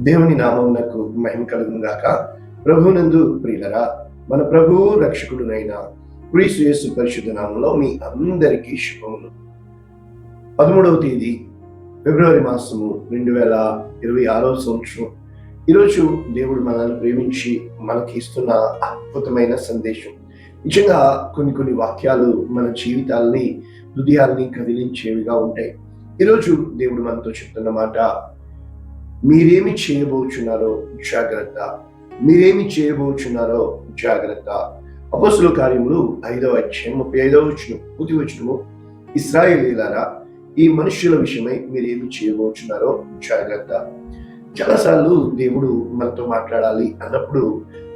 దేవుని నామమునకు మహిమ కలుగును గాక. ప్రభునందు ప్రియులరా, మన ప్రభువు రక్షకుడునైన క్రీస్తు యేసు పరిశుద్ధ నామములో మీ అందరికీ శుభములు. 13వ తేదీ ఫిబ్రవరి మాసము 2026 సంవత్సరం. ఈరోజు దేవుడు మనల్ని ప్రేమించి మనకి ఇస్తున్న అద్భుతమైన సందేశం. నిజంగా కొన్ని వాక్యాలు మన జీవితాలని, హృదయాల్ని కదిలించేవిగా ఉంటాయి. ఈరోజు దేవుడు మనతో చెప్తున్న మాట, మీరేమి చేయబోచున్నారో జాగ్రత్త, మీరేమి చేయబోచున్నారో జాగ్రత్త. అపోస్తలుల కార్యములు 5వ అధ్యాయం 35వ వచనం, పూర్తి వచనము, ఇశ్రాయేలీయులారా, ఈ మనుష్యుల విషయమై మీరేమి చేయబోచున్నారో జాగ్రత్త. చాలాసార్లు దేవుడు మనతో మాట్లాడాలి అన్నప్పుడు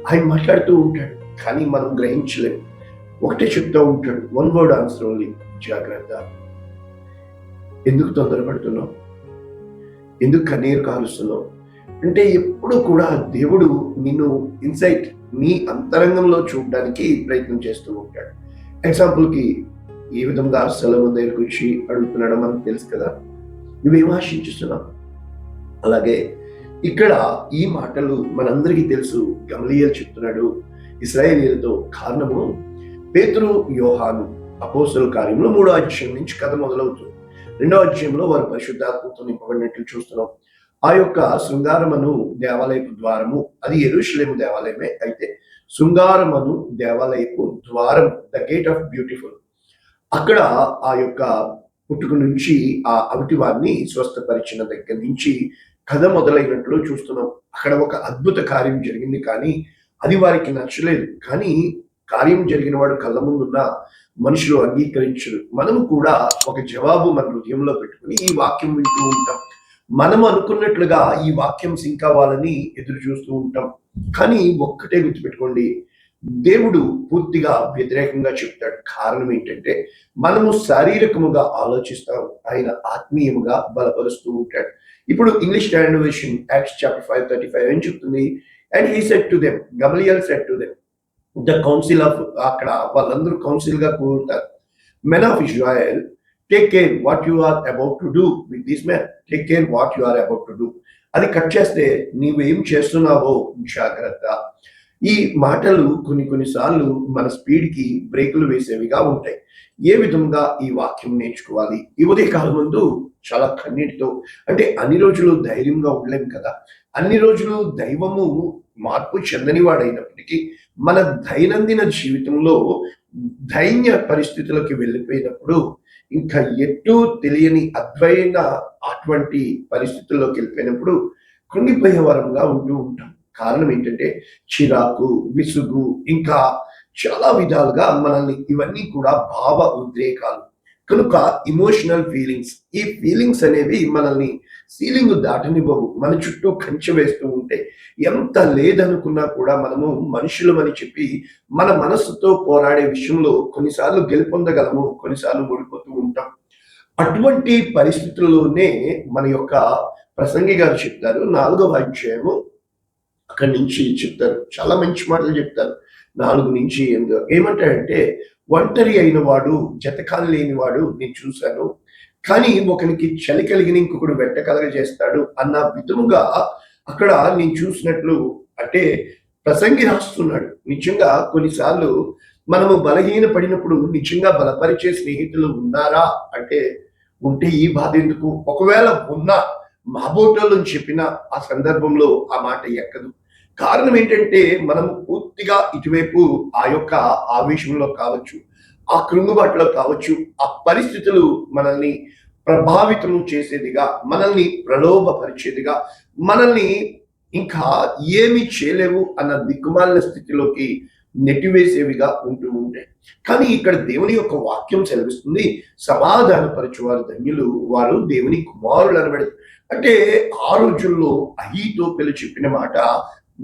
ఆయన మాట్లాడుతూ ఉంటాడు, కానీ మనం గ్రహించలేము. ఒకటే చెప్తూ ఉంటాడు, వన్ వర్డ్ ఆన్సర్ ఓన్లీ, జాగ్రత్త. ఎందుకు తొందరపడుతున్నావు? ఎందుకు కన్నీరు కారుస్తున్నావు? అంటే ఎప్పుడు కూడా దేవుడు నిన్ను ఇన్సైట్, నీ అంతరంగంలో చూడడానికి ప్రయత్నం చేస్తూ ఉంటాడు. ఎగ్జాంపుల్కి ఏ విధంగా సెలవు దగ్గరకు వచ్చి అడుగుతున్నాడో మనకు తెలుసు కదా, నువ్వేం ఆశించుస్తున్నావు? అలాగే ఇక్కడ ఈ మాటలు మనందరికీ తెలుసు. గమలీయేలు చెప్తున్నాడు ఇశ్రాయేలీయులతో. కారణము, పేతురు, యోహాను అపోస్తలుల కార్యంలో 3వ అధ్యాయం నుంచి కథ మొదలవుతుంది. 2వ అధ్యాయంలో వారు పరిశుద్ధాత్మతో నింపబడినట్లు చూస్తున్నాం. ఆ యొక్క శృంగారమను దేవాలయపు ద్వారము, అది యెరూషలేము దేవాలయమే, అయితే శృంగారమను దేవాలయపు ద్వారం, ద గేట్ ఆఫ్ బ్యూటిఫుల్, అక్కడ ఆ యొక్క పుట్టుక నుంచి ఆ అవిటి వారిని స్వస్థపరిచిన దగ్గర నుంచి కథ మొదలైనట్లు చూస్తున్నాం. అక్కడ ఒక అద్భుత కార్యం జరిగింది, కానీ అది వారికి నచ్చలేదు. కానీ కార్యం జరిగిన వాడు కళ్ళ ముందున్న మనుషులు అంగీకరించరు. మనము కూడా ఒక జవాబు మన హృదయంలో పెట్టుకుని ఈ వాక్యం వింటూ ఉంటాం. మనం అనుకున్నట్లుగా ఈ వాక్యం సింక్ అవ్వాలని ఎదురు చూస్తూ ఉంటాం. కానీ ఒక్కటే గుర్తుపెట్టుకోండి, దేవుడు పూర్తిగా వ్యతిరేకంగా చెప్తాడు. కారణం ఏంటంటే, మనము శారీరకముగా ఆలోచిస్తాం, ఆయన ఆత్మీయముగా బలపరుస్తూ ఉంటాడు. ఇప్పుడు English standard version Acts chapter 5:35 ఏం చెప్తుంది? And he said to them, Gamaliel said to them, the council of, అక్కడ వాళ్ళందరూ కౌన్సిల్ గా కూరుతారు. Men of Israel, take care what you are about to do with this men, take care what you are about to do. అది cut చేస్తే, నీవేం చేస్తున్నావో జాగ్రత్త. ఈ మాటలు కొన్నిసార్లు మన స్పీడ్ కి బ్రేకులు వేసేవిగా ఉంటాయి. ఏ విధంగా ఈ వాక్యం నేర్చుకోవాలి? ఈ ఉదయ కాలం ముందు చాలా కన్నీటితో, అంటే అన్ని రోజులు ధైర్యంగా ఉండలేము కదా. అన్ని రోజులు దైవము మార్పు చెందని వాడైనప్పటికీ మన దైనందిన జీవితంలో దైన్య పరిస్థితులకి వెళ్ళిపోయినప్పుడు, ఇంకా ఎటు తెలియని అద్వైన అటువంటి పరిస్థితుల్లోకి వెళ్ళిపోయినప్పుడు కృంగిపోయే వరంగా ఉంటూ ఉంటాం. కారణం ఏంటంటే, చిరాకు, విసుగు, ఇంకా చాలా విధాలుగా మనల్ని, ఇవన్నీ కూడా భావ ఉద్రేకాలు. కనుక ఇమోషనల్ ఫీలింగ్స్, ఈ ఫీలింగ్స్ అనేవి మనల్ని సీలింగ్ దాటనివ్వవు. మన చుట్టూ కంచె వేస్తూ ఉంటే, ఎంత లేదనుకున్నా కూడా మనము మనుషులమని చెప్పి మన మనస్సుతో పోరాడే విషయంలో కొన్నిసార్లు గెలుపొందగలము, కొన్నిసార్లు ఓడిపోతూ ఉంటాం. అటువంటి పరిస్థితుల్లోనే మన యొక్క ప్రసంగి గారు చెప్తారు, 4వ అధ్యాయము అక్కడి నుంచి చెప్తారు. చాలా మంచి మాటలు చెప్తారు. 4 నుంచి 8 ఏమంటాడంటే, ఒంటరి అయిన వాడు, జతకాలు లేని వాడు నేను చూశాను, కానీ ఒకనికి చలి కలిగిన ఇంకొకడు వెంట కలగజేస్తాడు అన్న విధముగా అక్కడ నేను చూసినట్లు. అంటే ప్రసంగి రాస్తున్నాడు. నిజంగా కొన్నిసార్లు మనము బలహీన పడినప్పుడు నిజంగా బలపరిచే స్నేహితులు ఉన్నారా అంటే, ఉంటే ఈ బాధ ఎందుకు? ఒకవేళ ఉన్నా మాబోటోళ్ళని చెప్పిన ఆ సందర్భంలో ఆ మాట ఎక్కదు. కారణం ఏంటంటే, మనం పూర్తిగా ఇటువైపు ఆ యొక్క ఆవేశంలో కావచ్చు, ఆ కృంగుబాటులో కావచ్చు, ఆ పరిస్థితులు మనల్ని ప్రభావితం చేసేదిగా, మనల్ని ప్రలోభపరిచేదిగా, మనల్ని ఇంకా ఏమి చేయలేవు అన్న దిక్కుమాలిన స్థితిలోకి నెట్టివేసేవిగా ఉంటూ ఉంటాయి. కానీ ఇక్కడ దేవుని యొక్క వాక్యం సెలవిస్తుంది, సమాధానపరచువారు ధన్యులు, వారు దేవుని కుమారులు అనబడి. అంటే ఆ రోజుల్లో అహీతోపెలు చెప్పిన మాట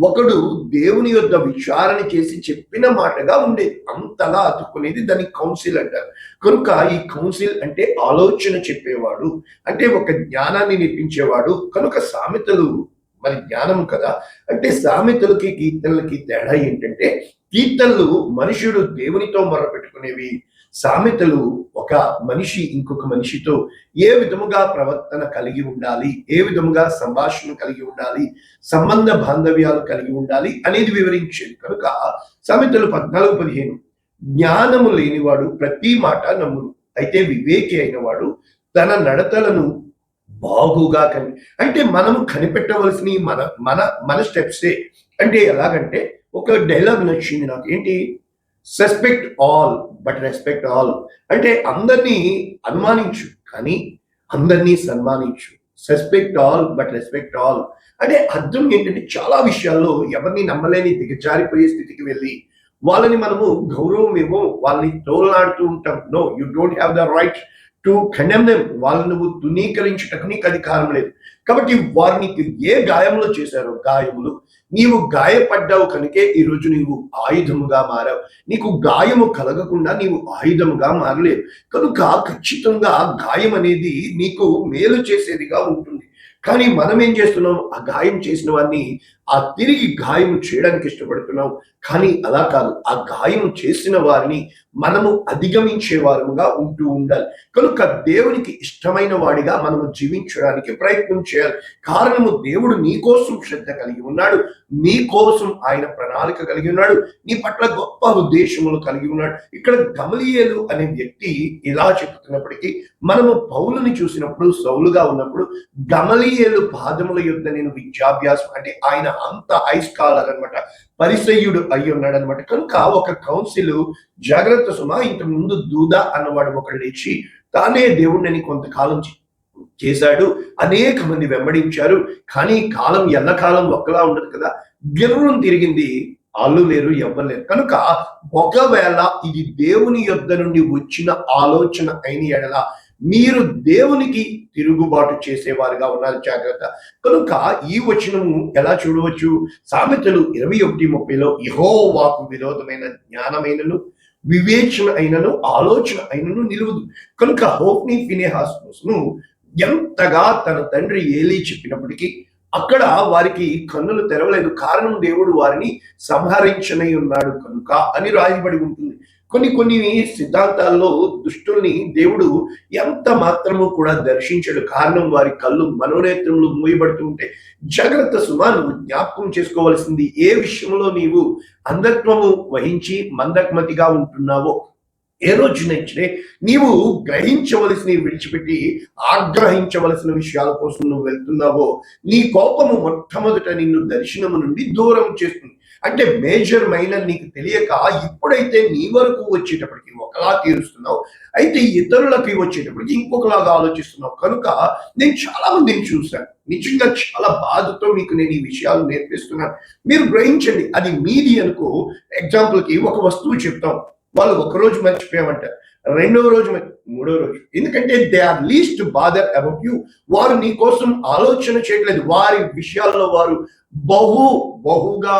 ఒకడు దేవుని యొద్ద విచారణ చేసి చెప్పిన మాటగా ఉండేది. అంతలా అతుక్కునేది. దాన్ని కౌన్సిల్ అంటారు. కనుక ఈ కౌన్సిల్ అంటే ఆలోచన చెప్పేవాడు, అంటే ఒక జ్ఞానాన్ని నేర్పించేవాడు. కనుక సామెతలు మరి జ్ఞానం కదా. అంటే సామెతలకి కీర్తనలకి తేడా ఏంటంటే, కీర్తనలు మనుషుడు దేవునితో మొరపెట్టుకునేవి. సామెతలు ఒక మనిషి ఇంకొక మనిషితో ఏ విధముగా ప్రవర్తన కలిగి ఉండాలి, ఏ విధముగా సంభాషణ కలిగి ఉండాలి, సంబంధ బాంధవ్యాలు కలిగి ఉండాలి అనేది వివరించేది. కనుక సామెతలు 14:15 జ్ఞానము లేనివాడు ప్రతి మాట నమ్మును, అయితే వివేకి అయిన వాడు తన నడతలను బాగుగా అంటే మనము కనిపెట్టవలసిన మన మన మన స్టెప్సే. అంటే ఎలాగంటే ఒక డైలాగ్ నచ్చింది నాకు, ఏంటి, suspect all but respect all. అంటే అందరినీ అనుమానించు కానీ అందరినీ సన్మానించు. Suspect all but respect all అంటే అర్థం ఏంటంటే చాలా విషయాల్లో ఎవరిని నమ్మలేని దిగజారిపోయే స్థితికి వెళ్ళి వాళ్ళని మనము గౌరవం ఇవ్వం, వాళ్ళని తోలనాడుతూ ఉంటాం. No, you don't have the right to condemn them. వాళ్ళని నువ్వు తునీకరించుటకు నీకు అధికారం లేదు. కాబట్టి వారు నీకు ఏ గాయంలో చేశారో గాయములు, నీవు గాయపడ్డావు కనుకే ఈరోజు నీవు ఆయుధముగా మారావు. నీకు గాయము కలగకుండా నీవు ఆయుధముగా మారలేవు. కనుక ఖచ్చితంగా గాయం అనేది నీకు మేలు చేసేదిగా ఉంటుంది. కానీ మనం ఏం చేస్తున్నాం, ఆ గాయం చేసిన వారిని ఆ తిరిగి గాయం చేయడానికి ఇష్టపడుతున్నాం. కానీ అలా కాదు, ఆ గాయం చేసిన వారిని మనము అధిగమించే వారముగా ఉంటూ ఉండాలి. కనుక దేవునికి ఇష్టమైన వాడిగా మనము జీవించడానికి ప్రయత్నం చేయాలి. కారణము దేవుడు నీ కోసం శ్రద్ధ కలిగి ఉన్నాడు, నీ కోసం ఆయన ప్రణాళిక కలిగి ఉన్నాడు, నీ పట్ల గొప్ప ఉద్దేశములు కలిగి ఉన్నాడు. ఇక్కడ గమలీయేలు అనే వ్యక్తి ఇలా చెప్తున్నప్పటికీ మనము పౌలుని చూసినప్పుడు, సౌలుగా ఉన్నప్పుడు గమలీయేలు పాదముల యొద్ద నేను విద్యాభ్యాసం, అంటే ఆయన అంత హై స్కాలర్ అనమాట, పరిసయ్యుడు అయి ఉన్నాడు అనమాట. కనుక ఒక కౌన్సిల్, జాగ్రత్త సుమా, ఇంతకు ముందు దూదా అన్నవాడు ఒకడు లేచి తానే దేవుడిని కొంతకాలం చేశాడు, అనేక మంది వెంబడించారు. కానీ కాలం ఎల్లకాలం ఒక్కలా ఉండదు కదా, గిర్రం తిరిగింది, వాళ్ళు లేరు, ఎవ్వరు లేరు. కనుక ఒకవేళ ఇది దేవుని యొద్ద నుండి వచ్చిన ఆలోచన అయిన ఎడల మీరు దేవునికి తిరుగుబాటు చేసేవారుగా ఉన్నారు, జాగ్రత్త. కనుక ఈ వచనము ఎలా చూడవచ్చు, సామెతలు 21:30 యెహోవాకు విరోధమైన జ్ఞానమైనను వివేచన అయినను ఆలోచన అయినను నిలువదు. కనుక హోఫ్నీ ఫినెహాసును ఎంతగా తన తండ్రి ఏలీ చెప్పినప్పటికీ అక్కడ వారికి కన్నులు తెరవలేదు. కారణం దేవుడు వారిని సంహరించనై ఉన్నాడు కనుక అని రాయబడి ఉంటుంది. కొన్ని సిద్ధాంతాల్లో దుష్టుల్ని దేవుడు ఎంత మాత్రము కూడా దర్శించడు. కారణం వారి కళ్ళు, మనోనేత్రములు మూయబడుతూ ఉంటే. జాగ్రత్త సుమా, నువ్వు జ్ఞాపకం చేసుకోవాల్సింది, ఏ విషయంలో నీవు అంధత్వము వహించి మందమతిగా ఉంటున్నావో, ఏ రోజునైతే నీవు గ్రహించవలసినవి విడిచిపెట్టి ఆగ్రహించవలసిన విషయాల కోసం నువ్వు వెళ్తున్నావో, నీ కోపము మొట్టమొదట నిన్ను దర్శనము నుండి దూరం చేస్తుంది. అంటే మేజర్ మైనర్ నీకు తెలియక ఇప్పుడైతే నీ వరకు వచ్చేటప్పటికి ఒకలా తీరుస్తున్నావు, అయితే ఇతరులకి వచ్చేటప్పటికి ఇంకొకలాగా ఆలోచిస్తున్నావు. కనుక నేను చాలా మందిని చూశాను, నిజంగా చాలా బాధతో మీకు నేను ఈ విషయాలు నేర్పిస్తున్నాను. మీరు గ్రహించండి, అది మీది అనుకో. ఎగ్జాంపుల్కి ఒక వస్తువు చెప్తాం, వాళ్ళు ఒకరోజు మర్చిపోయామంటారు, రెండవ రోజు, మూడో రోజు, ఎందుకంటే they are least bother about you. వారు నీ కోసం ఆలోచన చేయట్లేదు, వారి విషయాల్లో వారు బహుగా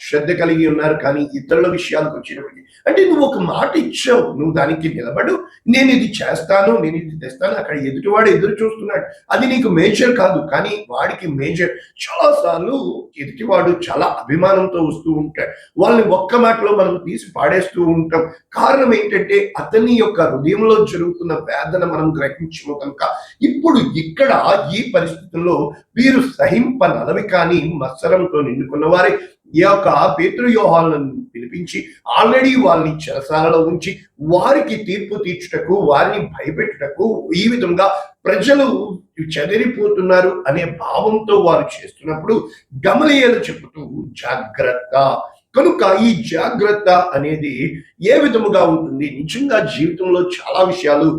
శ్రద్ధ కలిగి ఉన్నారు. కానీ ఇతరుల విషయాలకు వచ్చినప్పటికీ, అంటే నువ్వు ఒక మాట ఇచ్చావు, నువ్వు దానికి నిలబడు, నేను ఇది చేస్తాను, నేను ఇది తెస్తాను. అక్కడ ఎదుటివాడు ఎదురు చూస్తున్నాడు, అది నీకు మేజర్ కాదు, కానీ వాడికి మేజర్. చాలాసార్లు ఎదుటివాడు చాలా అభిమానంతో వస్తూ ఉంటాడు, వాళ్ళని ఒక్క మాటలో మనం తీసి పాడేస్తూ ఉంటాం. కారణం ఏంటంటే అతని యొక్క హృదయంలో జరుగుతున్న వేదన మనం గ్రహించము కనుక. ఇప్పుడు ఇక్కడ ఈ పరిస్థితుల్లో వీరు సహింపనలవి కానీ మత్సరంతో నిండుకున్న వారే ఈ యొక్క పేతురు యోహానులను పిలిపించి ఆల్రెడీ వాళ్ళని చెరసాలలో ఉంచి వారికి తీర్పు తీర్చుటకు, వారిని భయపెట్టుటకు, ఈ విధంగా ప్రజలు చెదిరిపోతున్నారు అనే భావంతో వారు చేస్తున్నప్పుడు గమలీయేలు చెబుతూ జాగ్రత్త. కనుక ఈ జాగ్రత్త అనేది ఏ విధముగా ఉంటుంది, నిజంగా జీవితంలో చాలా విషయాలు,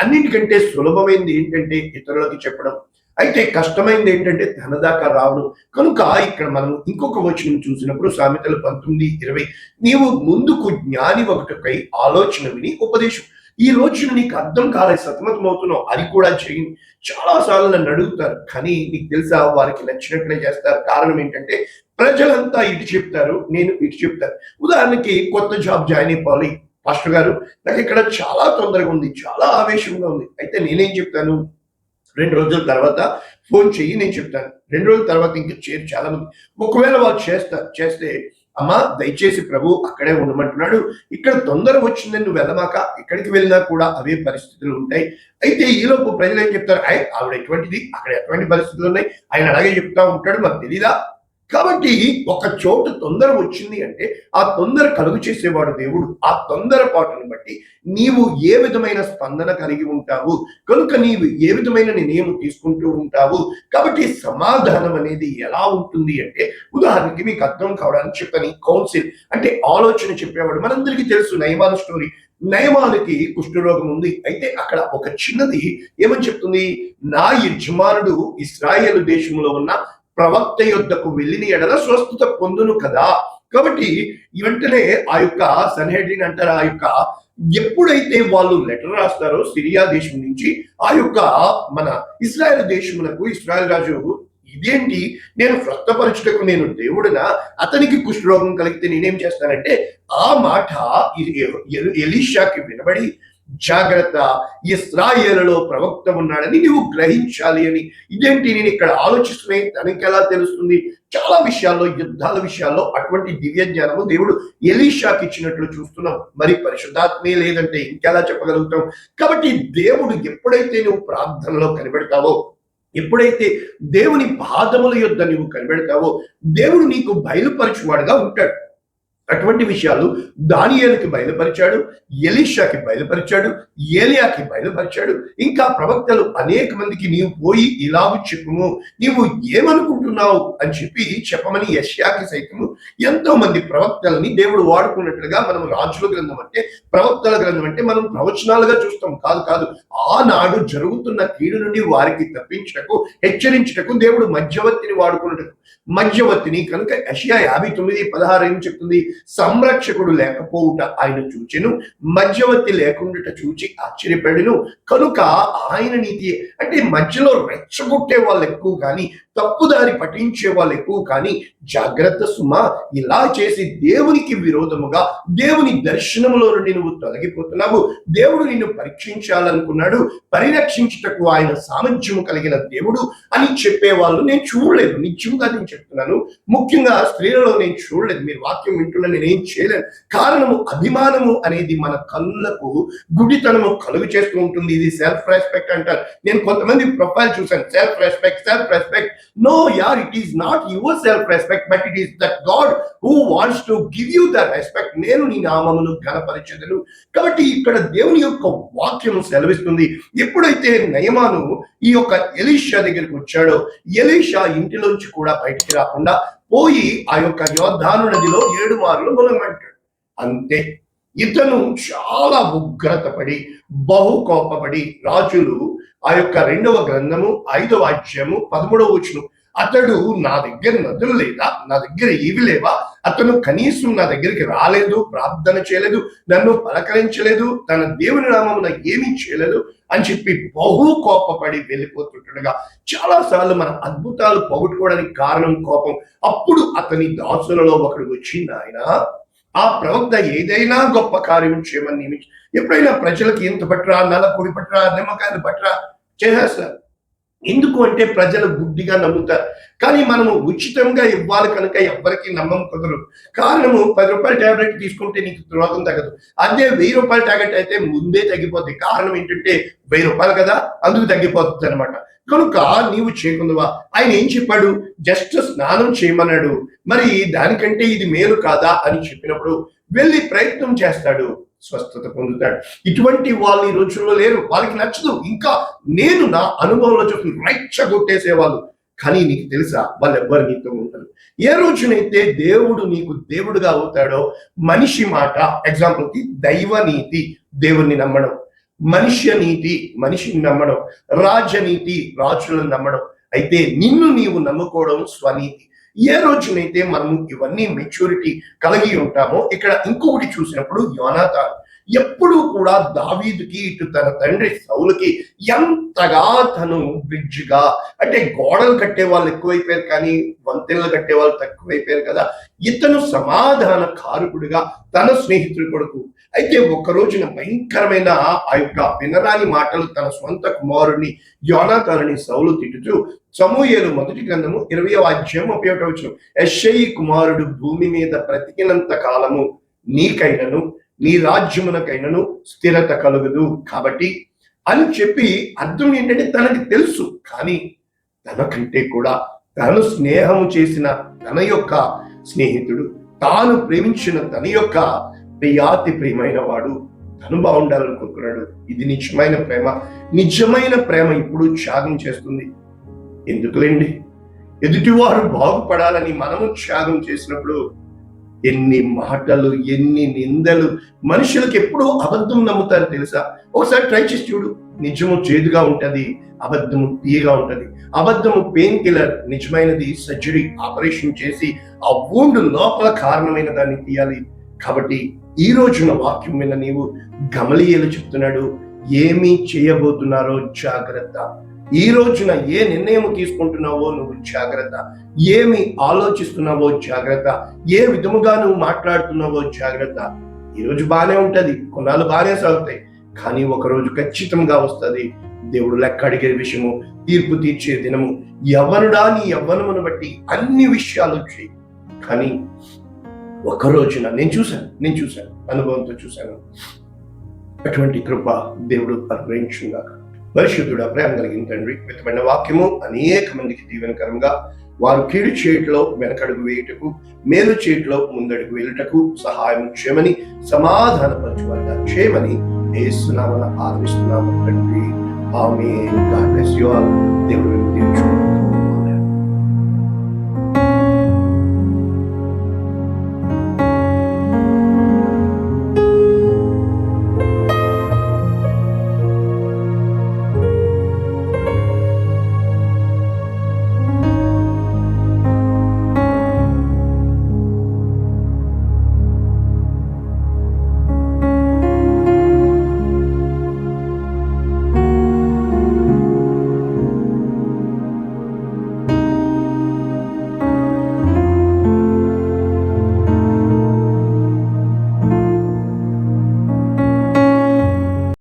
అన్నిటికంటే సులభమైనది ఏంటంటే ఇతరులకు చెప్పడం, అయితే కష్టమైంది ఏంటంటే తన దాకా రావడం. కనుక ఇక్కడ మనం ఇంకొక వచనం చూసినప్పుడు సామెతలు 19:20 నీవు ముందుకు జ్ఞాని ఒకటిపై ఆలోచన విని ఉపదేశం. ఈ రోజున నీకు అర్థం కాలేదు, సతమతం అవుతున్నావు, అది కూడా చేయండి. చాలాసార్లు నన్ను అడుగుతారు, కానీ నీకు తెలుసా, వారికి నచ్చినట్లే చేస్తారు. కారణం ఏంటంటే ప్రజలంతా ఇటు చెప్తారు, నేను ఇటు చెప్తాను. ఉదాహరణకి కొత్త జాబ్ జాయిన్ అయిపోవాలి, పాస్టర్ గారు నాకు ఇక్కడ చాలా తొందరగా ఉంది, చాలా ఆవేశంగా ఉంది. అయితే నేనేం చెప్తాను, 2 రోజుల తర్వాత ఫోన్ చెయ్యి, నేను చెప్తాను. 2 రోజుల తర్వాత ఇంకా చేరు చాలా మంది. ఒకవేళ వాళ్ళు చేస్తే అమ్మా దయచేసి ప్రభు అక్కడే ఉండమంటున్నాడు, ఇక్కడ తొందర వచ్చిందని నువ్వు వెళ్ళమాక, ఎక్కడికి వెళ్ళినా కూడా అవే పరిస్థితులు ఉంటాయి. అయితే ఈలోపు ప్రజలు ఏం చెప్తారు, ఆవిడ ఎటువంటిది, అక్కడ ఎటువంటి పరిస్థితులు ఉన్నాయి, ఆయన అలాగే చెప్తా ఉంటాడు, మాకు తెలీదా? కాబట్టి ఒక చోట తొందర వచ్చింది అంటే ఆ తొందర కలుగు చేసేవాడు దేవుడు. ఆ తొందరపాటును బట్టి నీవు ఏ విధమైన స్పందన కలిగి ఉంటావు, కనుక నీవు ఏ విధమైన నిర్ణయం తీసుకుంటూ ఉంటావు. కాబట్టి సమాధానం అనేది ఎలా ఉంటుంది అంటే, ఉదాహరణకి మీకు అర్థం కావడానికి చెప్పని కౌన్సిల్ అంటే ఆలోచన చెప్పేవాడు. మనందరికీ తెలుసు నయమాన్ స్టోరీ. నయమానికి కుష్ఠరోగం ఉంది. అయితే అక్కడ ఒక చిన్నది ఏమని చెప్తుంది, నా యజమానుడు ఇశ్రాయేలు దేశంలో ఉన్న ప్రవక్త యొద్దకు వెళ్ళిన ఎడల స్వస్థత పొందును కదా. కాబట్టి వెంటనే ఆ యొక్క సన్హెడ్రిన్ అంటారు, ఆ యొక్క ఎప్పుడైతే వాళ్ళు లెటర్ రాస్తారో సిరియా దేశం నుంచి ఆ యొక్క మన ఇశ్రాయేల్ దేశమునకు, ఇశ్రాయేల్ రాజు ఇదేంటి, నేను స్వస్థపరచుటకు నేను దేవుడినా, అతనికి కుష్ఠరోగం కలిగితే నేనేం చేస్తానంటే, ఆ మాట ఎలీషాకి వినబడి, జాగ్రత్త, ఇశ్రాయేలులో ప్రవక్త ఉన్నాడని నీవు గ్రహించాలి అని. ఇదేంటి నేను ఇక్కడ ఆలోచిస్తున్నాయి, తనకి ఎలా తెలుస్తుంది? చాలా విషయాల్లో, యుద్ధాల విషయాల్లో అటువంటి దివ్య జ్ఞానము దేవుడు ఎలీషాకి ఇచ్చినట్లు చూస్తున్నాం. మరి పరిశుద్ధాత్మే లేదంటే ఇంకెలా చెప్పగలుగుతాం? కాబట్టి దేవుడు ఎప్పుడైతే నువ్వు ప్రార్థనలో కనిపెడతావో, ఎప్పుడైతే దేవుని పాదముల యొద్ద నువ్వు కనిపెడతావో, దేవుడు నీకు బయలుపరచువాడుగా ఉంటాడు. అటువంటి విషయాలు దానియేలుకి బయలుపరిచాడు, ఎలీషాకి బయలుపరిచాడు, ఏలియాకి బయలుపరిచాడు. ఇంకా ప్రవక్తలు అనేక మందికి నీవు పోయి ఇలాగు చెప్పుము, నీవు ఏమనుకుంటున్నావు అని చెప్పి చెప్పమని యెషయాకి సైతము ఎంతో మంది ప్రవక్తలని దేవుడు వాడుకున్నట్లుగా మనం రాజుల గ్రంథం అంటే, ప్రవక్తల గ్రంథం అంటే మనం ప్రవచనాలుగా చూస్తాం. కాదు, ఆనాడు జరుగుతున్న కీడు నుండి వారికి తప్పించటకు, హెచ్చరించటకు దేవుడు మధ్యవర్తిని వాడుకున్నట్టు. మధ్యవర్తిని కనుక యెషయా 59:16 ఏం చెప్తుంది, సంరక్షకుడు లేకపోవుట ఆయన చూచెను, మధ్యవర్తి లేకుండా చూచి ఆశ్చర్యపడెను, కనుక ఆయన నీతి. అంటే మధ్యలో రెచ్చగొట్టే వాళ్ళు ఎక్కువ కానీ, తప్పుదారి పఠించే వాళ్ళు ఎక్కువ కానీ, జాగ్రత్త సుమా, ఇలా చేసి దేవునికి విరోధముగా దేవుని దర్శనములో నుండి నువ్వు తొలగిపోతున్నావు. దేవుడు నిన్ను పరీక్షించాలనుకున్నాడు, పరిరక్షించుటకు ఆయన సామర్థ్యము కలిగిన దేవుడు అని చెప్పే వాళ్ళు నేను చూడలేదు. నిజంగా నేను చెప్తున్నాను, ముఖ్యంగా స్త్రీలలో నేను చూడలేదు. మీరు వాక్యం వింటున్నా నేనేం చేయలేను. కారణము అభిమానము అనేది మన కళ్ళకు గుడితనము కలుగు చేస్తూ ఉంటుంది. ఇది సెల్ఫ్ రెస్పెక్ట్ అంటారు. నేను కొంతమంది ప్రొఫైల్ చూసాను, self respect. No, yaar, it is not your self-respect, but it is that God who wants to give you the respect. నేను నీ నామమును ఘనపరచెదను. కాబట్టి ఇక్కడ దేవుని యొక్క వాక్యం సెలవిస్తుంది. ఎప్పుడైతే నయమాను ఈ యొక్క ఎలీషా దగ్గరికి వచ్చాడో, ఎలీషా ఇంటిలోంచి కూడా బయటికి రాకుండా పోయి ఆ యొక్క యోర్దాను నదిలో 7 మార్లు మునగమంటాడు. అంతే. ఇతను చాలా ఉగ్రత పడి, బహు కోపపడి, రాజులు ఆ యొక్క 2వ గ్రంథము 5వ అధ్యాయము 13వ వచనం, అతడు నా దగ్గర నదులు లేదా, నా దగ్గర ఏవి లేవా, అతను కనీసం నా దగ్గరికి రాలేదు, ప్రార్థన చేయలేదు, నన్ను పలకరించలేదు, తన దేవుని నామమున ఏమీ చేయలేదు అని చెప్పి బహు కోపపడి వెళ్ళిపోతుండగా, చాలా సార్లు మన అద్భుతాలు పోగొట్టుకోవడానికి కారణం కోపం. అప్పుడు అతని దాసులలో ఒకడు వచ్చి, నాయనా, ఆ ప్రవక్త ఏదైనా గొప్ప కార్యం చేయమని నియమించి, ఎప్పుడైనా ప్రజలకు ఇంత పట్టరా, నల్ల పొడి పట్టరా, నిమ్మకాయలు పట్టరా చేసేస్తారు. ఎందుకు అంటే ప్రజలు గుడ్డిగా నమ్ముతారు. కానీ మనము ఉచితంగా ఇవ్వాలి కనుక ఎవ్వరికి నమ్మం కుదరదు. కారణము 10 రూపాయల టాబ్లెట్ తీసుకుంటే నీకు రోగం తగ్గదు. అదే 1000 రూపాయల టాబ్లెట్ అయితే ముందే తగ్గిపోతుంది. కారణం ఏంటంటే 1000 రూపాయలు కదా, అందుకు తగ్గిపోతుంది అనమాట. కనుక నీవు చేయకుందువా? ఆయన ఏం చెప్పాడు? జస్ట్ స్నానం చేయమన్నాడు. మరి దానికంటే ఇది మేలు కాదా అని చెప్పినప్పుడు వెళ్ళి ప్రయత్నం చేస్తాడు, స్వస్థత పొందుతాడు. ఇటువంటి వాళ్ళు ఈ రోజుల్లో లేరు. వాళ్ళకి నచ్చదు. ఇంకా నేను నా అనుభవంలో చూస్తున్న రెచ్చగొట్టేసేవాళ్ళు. కానీ నీకు తెలుసా, వాళ్ళు ఎవ్వరు నీతో ఉంటారు. ఏ రోజునైతే దేవుడు నీకు దేవుడుగా అవుతాడో, మనిషి మాట, ఎగ్జాంపుల్కి దైవ నీతి దేవుణ్ణి నమ్మడం, మనుష్య నీతి మనిషిని నమ్మడం, రాజనీతి రాజులను నమ్మడం, అయితే నిన్ను నీవు నమ్ముకోవడం స్వనీతి. ఏ రోజునైతే మనము ఇవన్నీ మెచ్యూరిటీ కలిగి ఉంటామో, ఇక్కడ ఇంకొకటి చూసినప్పుడు యోనాతాను ఎప్పుడూ కూడా దావీదుకి ఇటు తన తండ్రి సౌలుకి ఎంతగా తను బ్రిడ్జిగా, అంటే గోడలు కట్టే వాళ్ళు ఎక్కువైపోయారు కానీ వంతెనలు కట్టే వాళ్ళు తక్కువైపోయారు కదా, ఇతను సమాధాన కారకుడిగా తన స్నేహితుడి కొడుకు. అయితే ఒక రోజున భయంకరమైన ఆ యొక్క వినరాని మాటలు తన స్వంత కుమారుడిని యోనాతానుని సౌలు తిట్టుతూ, సమూయేలు మొదటి గ్రంథము 20వ అధ్యాయం 31వ వచనం, యెష్షయి కుమారుడు భూమి మీద బ్రతికినంత కాలము నీకైనను నీ రాజ్యమునకైనను స్థిరత కలుగదు కాబట్టి అని చెప్పి, అర్థం ఏంటంటే తనకి తెలుసు, కానీ తనకంటే కూడా తను స్నేహము చేసిన తన యొక్క స్నేహితుడు, తాను ప్రేమించిన తన యొక్క ప్రియాతి ప్రియమైన వాడు తను బాగుండాలనుకుంటున్నాడు. ఇది నిజమైన ప్రేమ. నిజమైన ప్రేమ ఇప్పుడు త్యాగం చేస్తుంది. ఎందుకులేండి, ఎదుటివారు బాగుపడాలని మనము త్యాగం చేసినప్పుడు ఎన్ని మాటలు, ఎన్ని నిందలు. మనుషులకు ఎప్పుడు అబద్ధం నమ్ముతారు తెలుసా? ఒకసారి ట్రై చేసి చూడు. నిజము చేదుగా ఉంటది, అబద్ధము తీయగా ఉంటది. అబద్ధము పెయిన్ కిల్లర్, నిజమైనది సర్జరీ, ఆపరేషన్ చేసి ఆ వూండ్ లోపల కారణమైన దాన్ని తీయాలి. కాబట్టి ఈ రోజున వాక్యం విన్న నీవు, గమలీయేలు చెప్తున్నాడు, ఏమి చేయబోతున్నారో జాగ్రత్త. ఈ రోజున ఏ నిర్ణయం తీసుకుంటున్నావో నువ్వు జాగ్రత్త, ఏమి ఆలోచిస్తున్నావో జాగ్రత్త, ఏ విధముగా నువ్వు మాట్లాడుతున్నావో జాగ్రత్త. ఈరోజు బాగానే ఉంటది, కొన్నాళ్ళు బాగానే సాగుతాయి, కానీ ఒకరోజు ఖచ్చితంగా వస్తుంది దేవుడు లెక్క అడిగే విషయము, తీర్పు తీర్చే దినము. యవ్వనుడా, నీ యవ్వనమును బట్టి అన్ని విషయాలు వచ్చాయి, కానీ ఒక రోజున నేను చూశాను, అనుభవంతో చూశాను. అటువంటి కృప దేవుడు అనుగ్రహించుగాక. పరిశుద్ధుడా, ప్రేమ కలిగిన తండ్రి, విత్తమైన వాక్యము అనేక మందికి దీవెనకరంగా, వారు కీడు చేయటలో వెనకడుగు వేయుటకు, మేలు చేయటలో ముందడుగు వేయుటకు సహాయం చేయమని, సమాధానపరచువారుగా చేయమని యేసు నామమున ఆరాధిస్తున్నాము తండ్రి. ఆమేన్. God bless you all. దేవుడు దీవించును.